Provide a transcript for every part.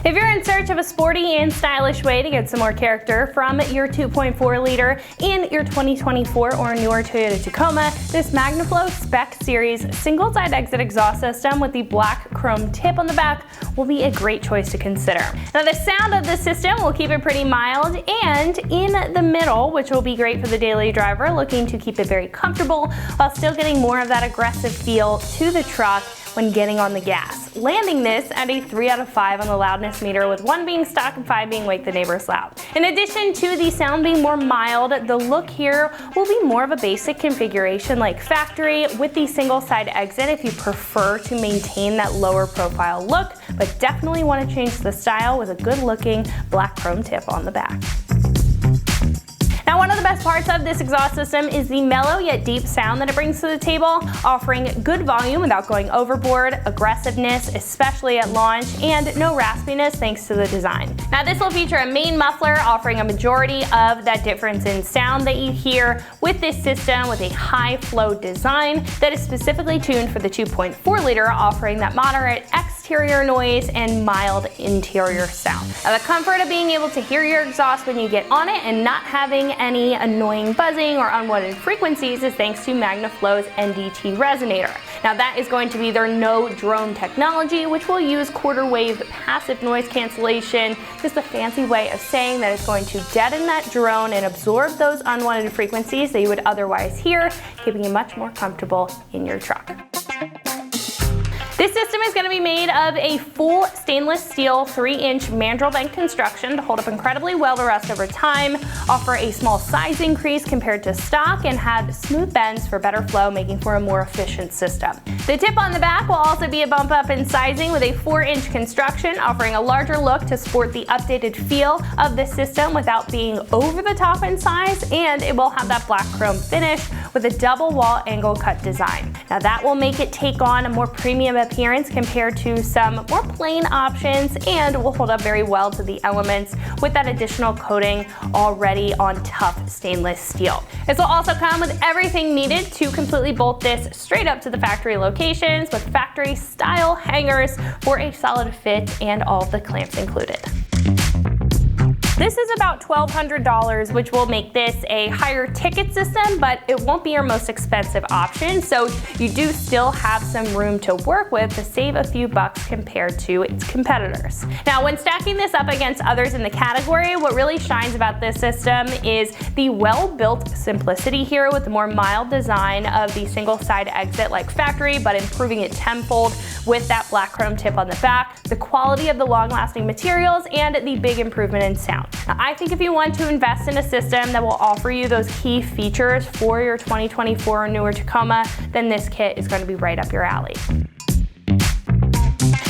If you're in search of a sporty and stylish way to get some more character from your 2.4 liter in your 2024 or newer Toyota Tacoma, this MagnaFlow Spec Series single side exit exhaust system with the black chrome tip on the back will be a great choice to consider. Now the sound of the system will keep it pretty mild and in the middle, which will be great for the daily driver looking to keep it very comfortable while still getting more of that aggressive feel to the truck when getting on the gas, landing this at a 3 out of 5 on the loudness meter, with 1 being stock and 5 being Wake the Neighbors loud. In addition to the sound being more mild, the look here will be more of a basic configuration like factory with the single side exit if you prefer to maintain that lower profile look, but definitely want to change the style with a good looking black chrome tip on the back. Now, one of the best parts of this exhaust system is the mellow yet deep sound that it brings to the table, offering good volume without going overboard, aggressiveness, especially at launch, and no raspiness thanks to the design. Now, this will feature a main muffler offering a majority of that difference in sound that you hear with this system with a high flow design that is specifically tuned for the 2.4 liter, offering that moderate exterior noise and mild interior sound. Now, the comfort of being able to hear your exhaust when you get on it and not having any annoying buzzing or unwanted frequencies is thanks to MagnaFlow's NDT resonator. Now that is going to be their no drone technology, which will use quarter wave passive noise cancellation, just a fancy way of saying that it's going to deaden that drone and absorb those unwanted frequencies that you would otherwise hear, keeping you much more comfortable in your truck. This system is going to be made of a full stainless steel 3-inch mandrel bent construction to hold up incredibly well to rust over time, offer a small size increase compared to stock, and have smooth bends for better flow, making for a more efficient system. The tip on the back will also be a bump up in sizing with a 4-inch construction, offering a larger look to sport the updated feel of the system without being over the top in size, and it will have that black chrome finish with a double wall angle cut design. Now that will make it take on a more premium appearance compared to some more plain options, and will hold up very well to the elements with that additional coating already on tough stainless steel. This will also come with everything needed to completely bolt this straight up to the factory locations with factory style hangers for a solid fit and all of the clamps included. This is about $1,200, which will make this a higher ticket system, but it won't be your most expensive option, so you do still have some room to work with to save a few bucks compared to its competitors. Now, when stacking this up against others in the category, what really shines about this system is the well-built simplicity here with the more mild design of the single side exit like factory, but improving it tenfold with that black chrome tip on the back, the quality of the long-lasting materials, and the big improvement in sound. Now, I think if you want to invest in a system that will offer you those key features for your 2024 or newer Tacoma, then this kit is going to be right up your alley.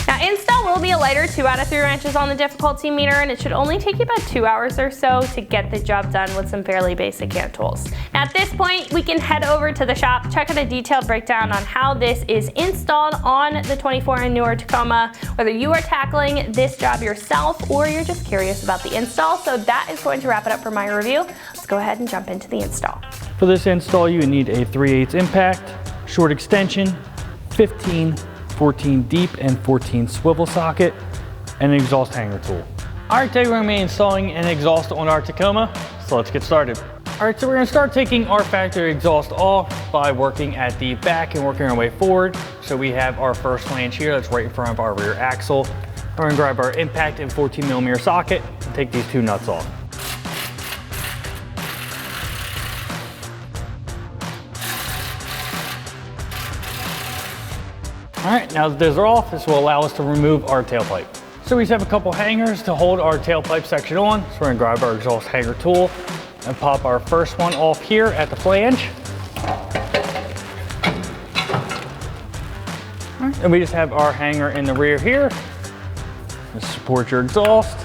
Now, install will be a lighter 2 out of 3 wrenches on the difficulty meter, and it should only take you about 2 hours or so to get the job done with some fairly basic hand tools. Now, at this point, we can head over to the shop, check out a detailed breakdown on how this is installed on the 24 and newer Tacoma, whether you are tackling this job yourself or you're just curious about the install. So that is going to wrap it up for my review. Let's go ahead and jump into the install. For this install, you need a 3/8 impact, short extension, 15, 14 deep and 14 swivel socket, and an exhaust hanger tool. All right, today we're gonna be installing an exhaust on our Tacoma, so let's get started. All right, so we're gonna start taking our factory exhaust off by working at the back and working our way forward. So we have our first flange here that's right in front of our rear axle. We're gonna grab our impact and 14mm socket and take these 2 nuts off. All right, now that those are off, this will allow us to remove our tailpipe. So we just have a couple hangers to hold our tailpipe section on. So we're gonna grab our exhaust hanger tool and pop our first one off here at the flange. All right, and we just have our hanger in the rear here. Just support your exhaust.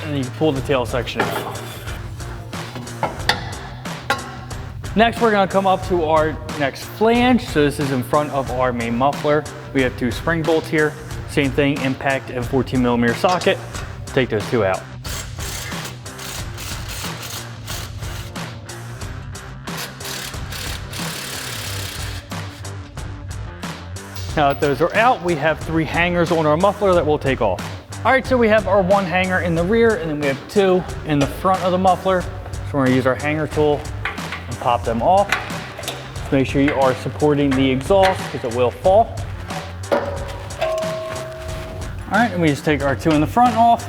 And then you can pull the tail section out. Next, we're gonna come up to our next flange. So this is in front of our main muffler. We have 2 spring bolts here. Same thing, impact and 14mm socket. Take those 2 out. Now that those are out, we have 3 hangers on our muffler that we'll take off. All right, so we have our 1 hanger in the rear and then we have 2 in the front of the muffler. So we're gonna use our hanger tool and pop them off. Just make sure you are supporting the exhaust because it will fall. All right, and we just take our 2 in the front off.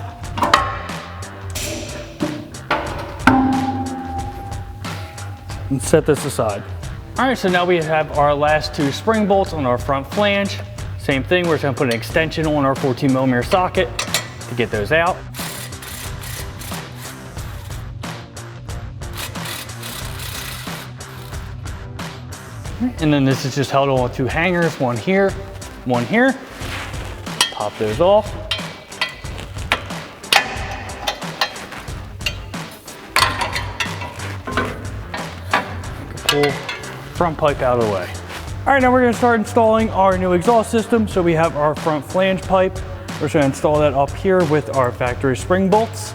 And set this aside. All right, so now we have our last 2 spring bolts on our front flange. Same thing, we're just gonna put an extension on our 14mm socket to get those out. And then this is just held on with 2 hangers, one here, one here. Pop those off. Pull front pipe out of the way. All right, now we're gonna start installing our new exhaust system. So we have our front flange pipe. We're just gonna install that up here with our factory spring bolts.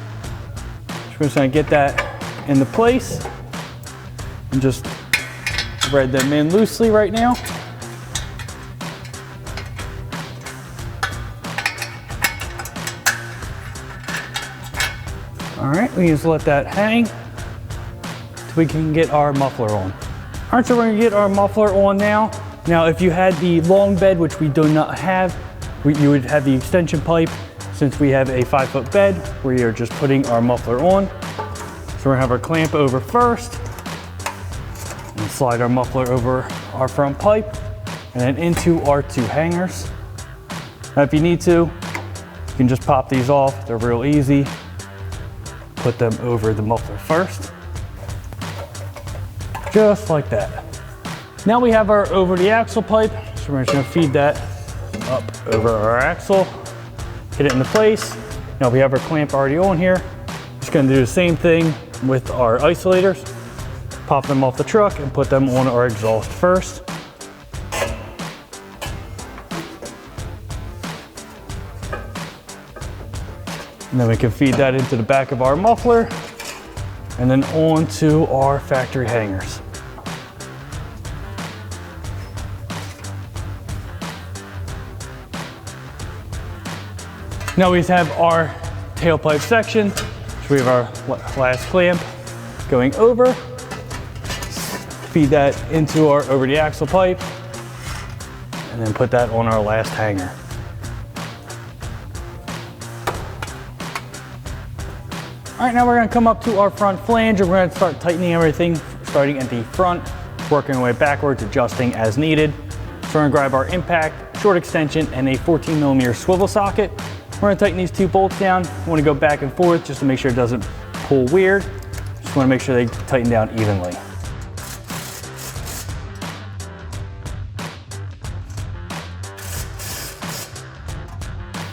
So we're just gonna get that into place and just thread them in loosely right now. All right, we just let that hang till we can get our muffler on. All right, so we're gonna get our muffler on now. Now, if you had the long bed, which we do not have, you would have the extension pipe. Since we have a 5-foot bed, we are just putting our muffler on. So we're gonna have our clamp over first, and slide our muffler over our front pipe, and then into our 2 hangers. Now, if you need to, you can just pop these off. They're real easy. Put them over the muffler first. Just like that. Now we have our over the axle pipe, so we're just gonna feed that up over our axle, hit it into place. Now we have our clamp already on here. Just gonna do the same thing with our isolators. Pop them off the truck and put them on our exhaust first. And then we can feed that into the back of our muffler and then onto our factory hangers. Now we have our tailpipe section. So we have our last clamp going over. Feed that into our over the axle pipe and then put that on our last hanger. All right, now we're gonna come up to our front flange and we're gonna start tightening everything, starting at the front, working our way backwards, adjusting as needed. So we're gonna grab our impact, short extension, and a 14mm swivel socket. We're gonna tighten these 2 bolts down. We wanna go back and forth just to make sure it doesn't pull weird. Just wanna make sure they tighten down evenly.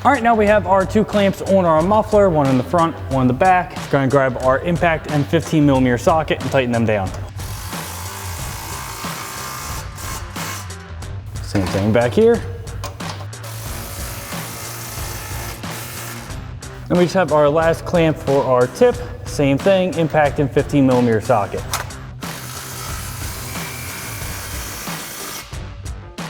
All right, now we have our 2 clamps on our muffler, one in the front, one in the back. We're gonna grab our impact and 15mm socket and tighten them down. Same thing back here. And we just have our last clamp for our tip. Same thing, impact and 15mm socket.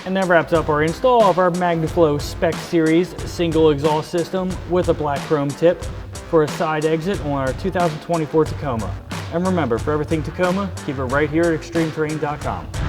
And that wraps up our install of our MagnaFlow Spec Series single exhaust system with a black chrome tip for a side exit on our 2024 Tacoma. And remember, for everything Tacoma, keep it right here at extremeterrain.com.